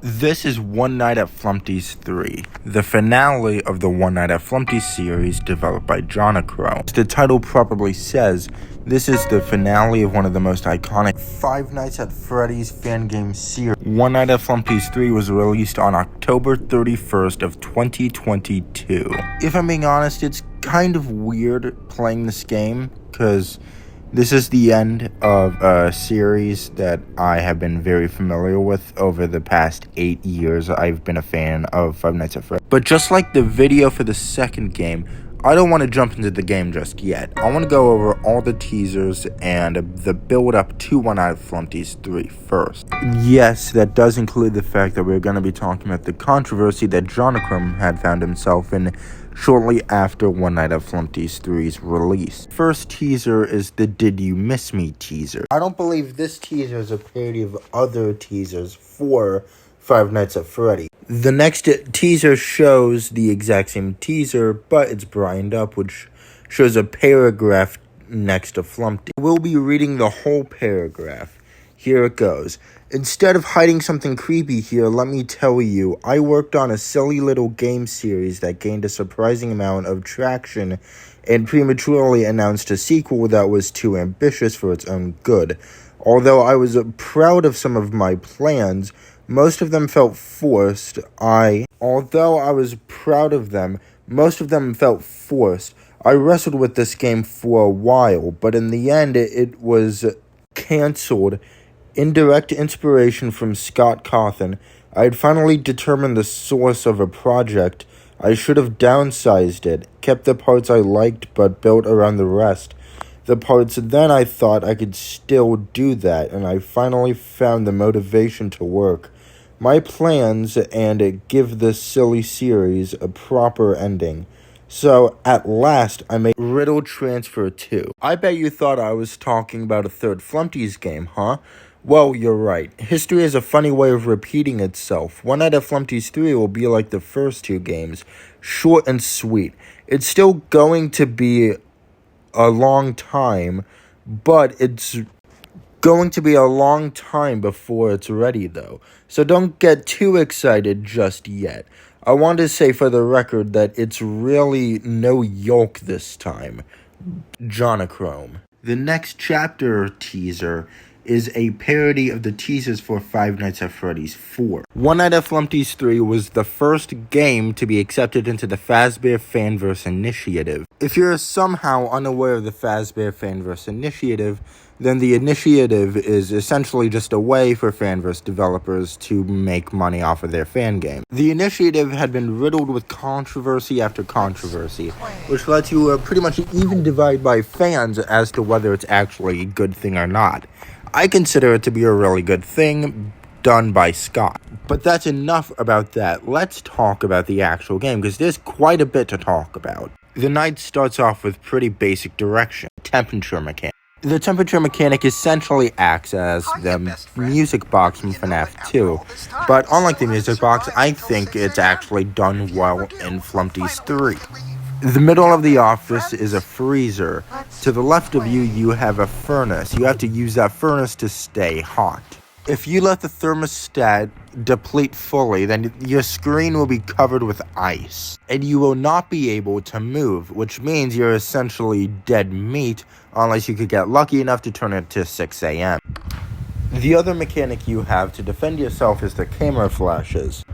This is One Night at Flumpty's 3, the finale of the One Night at Flumpty series developed by Jonachrome. As the title probably says, this is the finale of one of the most iconic Five Nights at Freddy's fan game series. One Night at Flumpty's 3 was released on October 31st of 2022. If I'm being honest, it's kind of weird playing this game, because this is the end of a series that I have been very familiar with over the past 8 years. I've been a fan of Five Nights at Freddy's. But just like the video for the second game, I don't want to jump into the game just yet. I want to go over all the teasers and the build-up to One Night at Flumpty's 3 first. Yes, that does include the fact that we're going to be talking about the controversy that Jonachrome had found himself in shortly after One Night at Flumpty's 3's release. First teaser is the Did You Miss Me teaser. I don't believe this teaser is a parody of other teasers for Five Nights at Freddy. The next teaser shows the exact same teaser, but it's brightened up, which shows a paragraph next to Flumpty. We'll be reading the whole paragraph. Here it goes. Instead of hiding something creepy here, let me tell you, I worked on a silly little game series that gained a surprising amount of traction and prematurely announced a sequel that was too ambitious for its own good. Although I was proud of some of my plans, most of them felt forced. I wrestled with this game for a while, but in the end it was cancelled. In direct inspiration from Scott Cawthon, I had finally determined the source of a project. I should have downsized it, kept the parts I liked, but built around the rest. The parts then I thought I could still do that, and I finally found the motivation to work my plans and give this silly series a proper ending. So, at last, I made Riddle Transfer 2. I bet you thought I was talking about a third Flumpty's game, huh? Well, you're right. History is a funny way of repeating itself. One Night at Flumpty's 3 will be like the first two games, short and sweet. It's still going to be a long time, but it's going to be a long time before it's ready, though. So don't get too excited just yet. I want to say for the record that it's really no yoke this time. Jonachrome. The next chapter teaser is a parody of the teasers for Five Nights at Freddy's 4. One Night at Flumpty's 3 was the first game to be accepted into the Fazbear Fanverse Initiative. If you're somehow unaware of the Fazbear Fanverse Initiative, then the initiative is essentially just a way for Fanverse developers to make money off of their fan game. The initiative had been riddled with controversy after controversy, which led to a pretty much even divide by fans as to whether it's actually a good thing or not. I consider it to be a really good thing done by Scott. But that's enough about that. Let's talk about the actual game, because there's quite a bit to talk about. The night starts off with pretty basic direction. Temperature mechanic. The temperature mechanic essentially acts as the music box from FNAF 2, but unlike the music box, I think it's actually done well in Flumpty's 3. The middle of the office is a freezer. To the left of you, you have a furnace. You have to use that furnace to stay hot. If you let the thermostat deplete fully, then your screen will be covered with ice, and you will not be able to move, which means you're essentially dead meat unless you could get lucky enough to turn it to 6 a.m. The other mechanic you have to defend yourself is the camera flashes.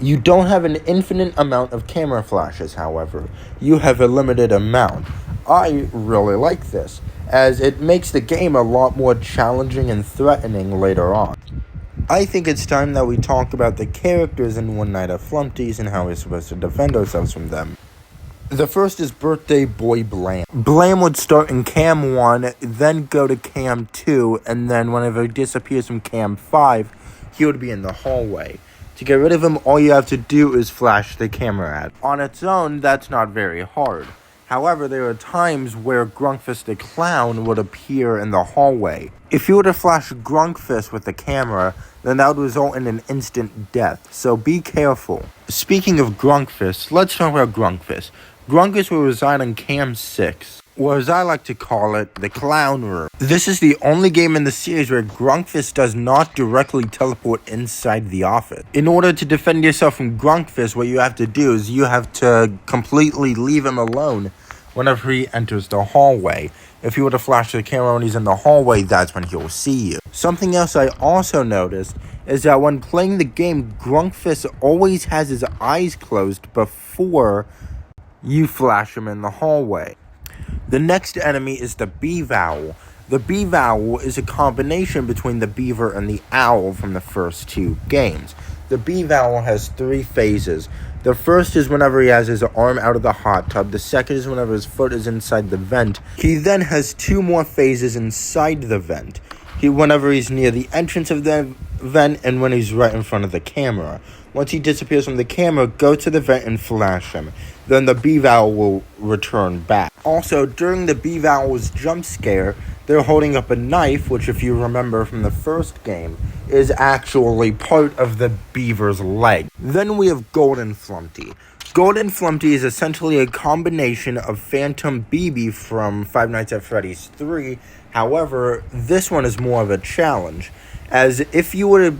You don't have an infinite amount of camera flashes, however. You have a limited amount. I really like this, as it makes the game a lot more challenging and threatening later on. I think it's time that we talk about the characters in One Night at Flumpty's and how we're supposed to defend ourselves from them. The first is Birthday Boy Blam. Blam would start in Cam 1, then go to Cam 2, and then whenever he disappears from Cam 5, he would be in the hallway. To get rid of him, all you have to do is flash the camera at him. On its own, that's not very hard. However, there are times where Grunkfist the Clown would appear in the hallway. If you were to flash Grunkfist with the camera, then that would result in an instant death, so be careful. Speaking of Grunkfist, let's talk about Grunkfist. Grunkfist will reside on Cam 6. or as I like to call it, the clown room. This is the only game in the series where Grunkfist does not directly teleport inside the office. In order to defend yourself from Grunkfist, what you have to do is you have to completely leave him alone whenever he enters the hallway. If you were to flash the camera when he's in the hallway, that's when he'll see you. Something else I also noticed is that when playing the game, Grunkfist always has his eyes closed before you flash him in the hallway. The next enemy is the Beavowl. The Beavowl is a combination between the beaver and the owl from the first two games. The Beavowl has 3 phases. The first is whenever he has his arm out of the hot tub. The second is whenever his foot is inside the vent. He then has 2 more phases inside the vent. Whenever he's near the entrance of the vent and when he's right in front of the camera. Once he disappears from the camera, go to the vent and flash him. Then the Beavowl will return back. Also, during the Beavowl's jump scare, they're holding up a knife, which if you remember from the first game, is actually part of the beaver's leg. Then we have Golden Flumpty. Golden Flumpty is essentially a combination of Phantom BB from Five Nights at Freddy's 3. However, this one is more of a challenge, as if you were to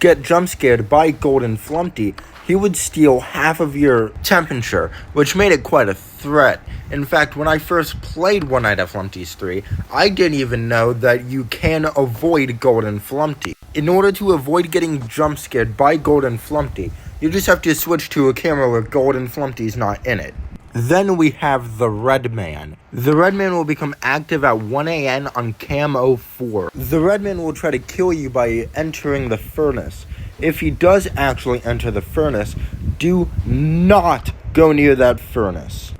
get jump scared by Golden Flumpty, he would steal half of your temperature, which made it quite a threat. In fact, when I first played One Night at Flumpty's 3, I didn't even know that you can avoid Golden Flumpty. In order to avoid getting jump scared by Golden Flumpty, you just have to switch to a camera where Golden Flumpty's not in it. Then we have the Red Man. The Red Man will become active at 1 a.m. on Cam 04. The Red Man will try to kill you by entering the furnace. If he does actually enter the furnace, do not go near that furnace.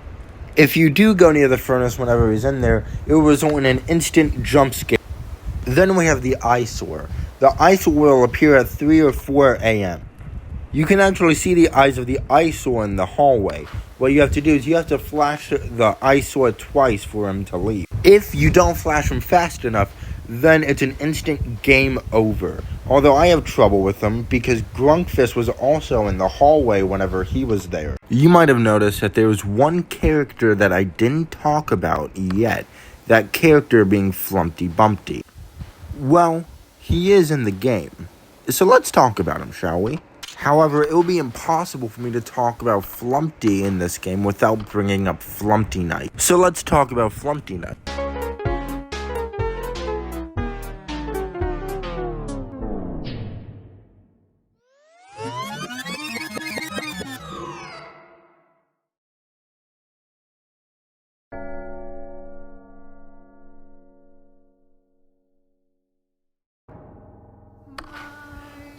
If you do go near the furnace whenever he's in there, it will result in an instant jump scare. Then we have the Eyesore. The Eyesore will appear at 3 or 4 a.m. You can actually see the eyes of the Eyesore in the hallway. What you have to do is you have to flash the Eyesore twice for him to leave. If you don't flash him fast enough, then it's an instant game over. Although I have trouble with them because Grunkfist was also in the hallway whenever he was there. You might have noticed that there was one character that I didn't talk about yet. That character being Flumpty Bumpty. Well, he is in the game. So let's talk about him, shall we? However, it will be impossible for me to talk about Flumpty in this game without bringing up Flumpty Night. So let's talk about Flumpty Night.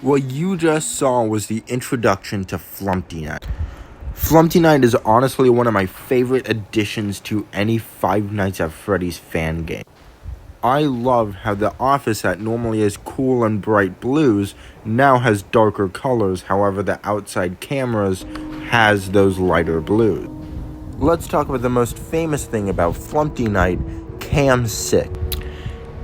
What you just saw was the introduction to Flumpty Night. Flumpty Night is honestly one of my favorite additions to any Five Nights at Freddy's fan game. I love how the office that normally is cool and bright blues now has darker colors, however the outside cameras has those lighter blues. Let's talk about the most famous thing about Flumpty Night, Cam 6.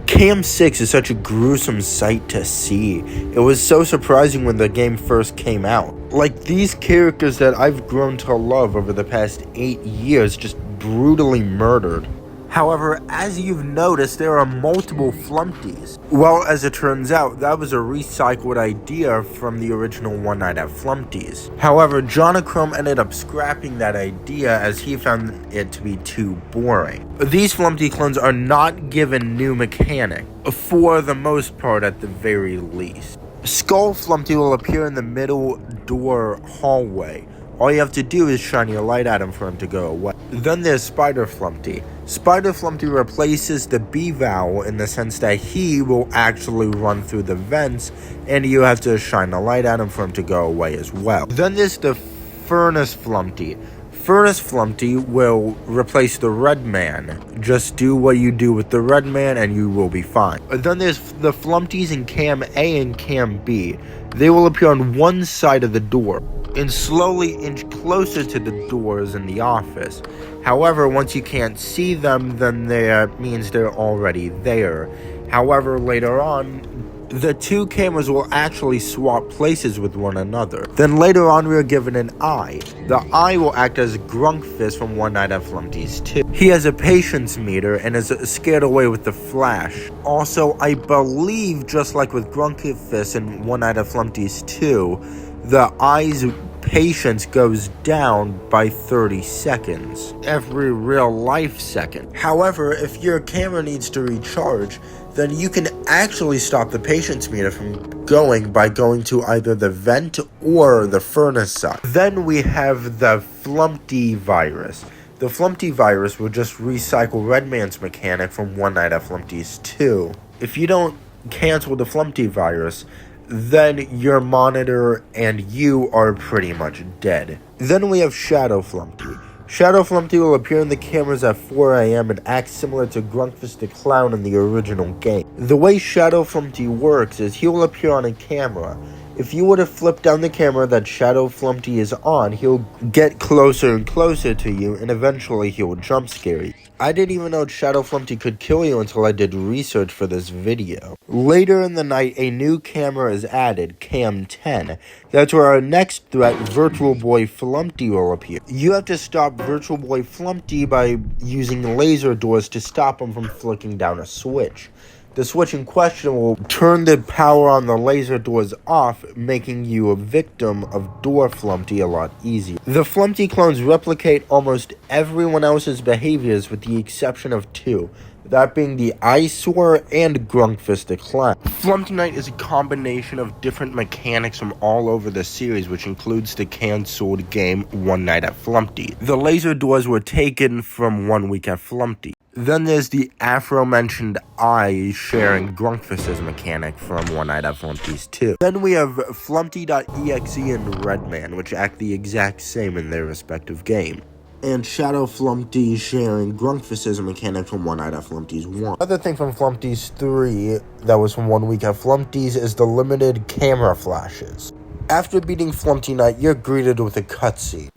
Cam 6 is such a gruesome sight to see. It was so surprising when the game first came out. Like, these characters that I've grown to love over the past 8 years just brutally murdered. However, as you've noticed, there are multiple Flumpties. Well, as it turns out, that was a recycled idea from the original One Night at Flumpty's. However, Jonachrome ended up scrapping that idea as he found it to be too boring. These Flumpty clones are not given new mechanic, for the most part at the very least. Skull Flumpty will appear in the middle door hallway. All you have to do is shine your light at him for him to go away. Then there's Spider Flumpty. Spider Flumpty replaces the Beavowl in the sense that he will actually run through the vents, and you have to shine a light at him for him to go away as well. Then there's the Furnace Flumpty. Furnace Flumpty will replace the Red Man. Just do what you do with the Red Man and you will be fine. Then there's the Flumpties in Cam A and Cam B. They will appear on one side of the door and slowly inch closer to the doors in the office. However, once you can't see them, then that means they're already there. However, later on, the two cameras will actually swap places with one another. Then later on, we are given an eye. The eye will act as Grunkfist from One Night at Flumpty's 2. He has a patience meter and is scared away with the flash. Also, I believe, just like with Grunkfist in One Night at Flumpty's 2, the eye's patience goes down by 30 seconds every real life second. However, if your camera needs to recharge, then you can actually stop the patience meter from going by going to either the vent or the furnace side. Then we have the Flumpty virus. The Flumpty virus will just recycle Redman's mechanic from One Night at Flumpty's 2. If you don't cancel the Flumpty virus, then your monitor and you are pretty much dead. Then we have Shadow Flumpty. Shadow Flumpty will appear in the cameras at 4 a.m. and act similar to Grunkfist the Clown in the original game. The way Shadow Flumpty works is he will appear on a camera. If you were to flip down the camera that Shadow Flumpty is on, he'll get closer and closer to you, and eventually he'll jump scare you. I didn't even know Shadow Flumpty could kill you until I did research for this video. Later in the night, a new camera is added, Cam 10. That's where our next threat, Virtual Boy Flumpty, will appear. You have to stop Virtual Boy Flumpty by using laser doors to stop him from flicking down a switch. The switch in question will turn the power on the laser doors off, making you a victim of Door Flumpty a lot easier. The Flumpty clones replicate almost everyone else's behaviors with the exception of two, that being the Eyesore and Grunkfist the Clown. Flumpty Night is a combination of different mechanics from all over the series, which includes the cancelled game One Night at Flumpty. The laser doors were taken from 1 Week at Flumpty. Then there's the aforementioned eye sharing Grunkfist's mechanic from One Night at Flumpty's 2. Then we have Flumpty.exe and Redman, which act the exact same in their respective game. And Shadow Flumpty sharing Grunkfist's mechanic from One Night at Flumpty's 1. Another thing from Flumpty's 3 that was from 1 Week at Flumpty's is the limited camera flashes. After beating Flumpty Night, you're greeted with a cutscene.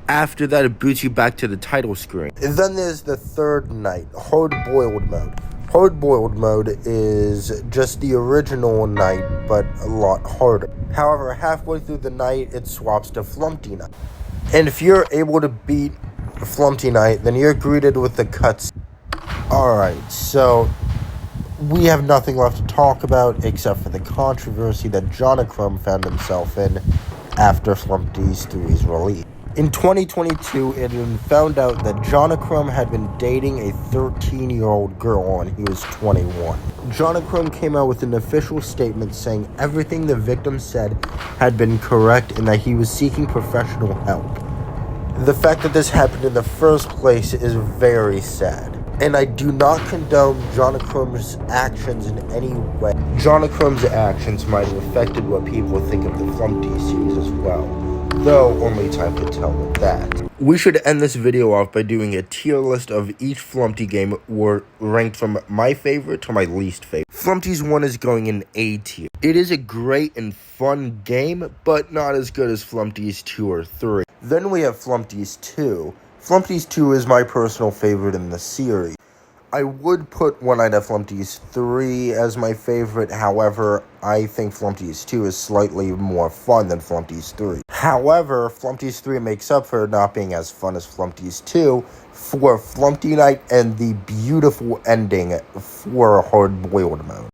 After that, it boots you back to the title screen. And then there's the third night, Hard-Boiled Mode. Hard-Boiled Mode is just the original night, but a lot harder. However, halfway through the night, it swaps to Flumpty Night. And if you're able to beat Flumpty Night, then you're greeted with the cuts. Alright, so we have nothing left to talk about except for the controversy that Jonachrome found himself in after Flumpty's 3's release. In 2022, it had been found out that Jonachrome had been dating a 13-year-old girl and he was 21. Jonachrome came out with an official statement saying everything the victim said had been correct and that he was seeking professional help. The fact that this happened in the first place is very sad, and I do not condone Jonachrome's actions in any way. Jonachrome's actions might have affected what people think of the Flumpty series as well, though only time could tell with that. We should end this video off by doing a tier list of each Flumpty game ranked from my favorite to my least favorite. Flumpty's 1 is going in A tier. It is a great and fun game, but not as good as Flumpty's 2 or 3. Then we have Flumpty's 2. Flumpty's 2 is my personal favorite in the series. I would put One Night at Flumpty's 3 as my favorite, however, I think Flumpty's 2 is slightly more fun than Flumpty's 3. However, Flumpty's 3 makes up for not being as fun as Flumpty's 2 for Flumpty Night and the beautiful ending for Hard-Boiled Mode.